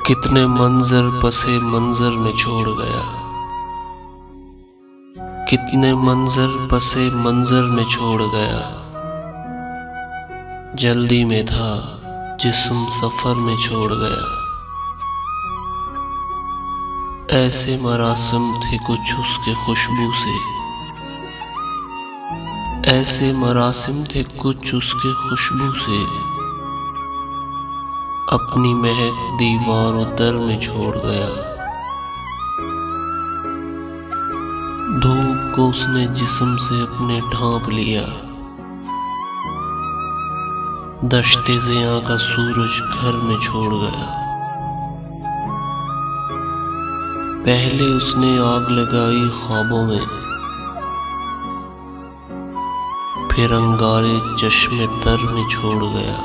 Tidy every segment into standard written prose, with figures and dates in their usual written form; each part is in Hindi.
कितने मंजर बसे मंजर में छोड़ गया, कितने मंजर बसे मंजर में छोड़ गया। जल्दी में था जिस्म सफर में छोड़ गया। ऐसे मरासिम थे कुछ उसके खुशबू से, ऐसे मरासिम थे कुछ उसके खुशबू से। अपनी महक दीवार और दर में छोड़ गया। धूप को उसने जिस्म से अपने ढांप लिया। दश्ते ज़ियां का सूरज घर में छोड़ गया। पहले उसने आग लगाई ख्वाबों में, फिर अंगारे चश्मे तर में छोड़ गया।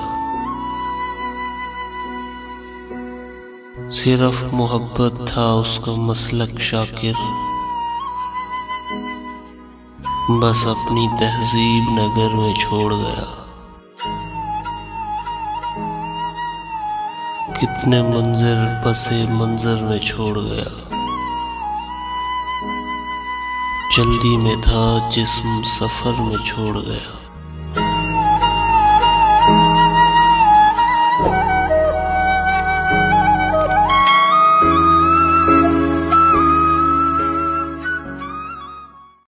सिर्फ मोहब्बत था उसका मसलक शाकिर, बस अपनी तहजीब नगर में छोड़ गया। कितने मंजर बसे मंजर में छोड़ गया। जल्दी में था जिस्म सफर में छोड़ गया।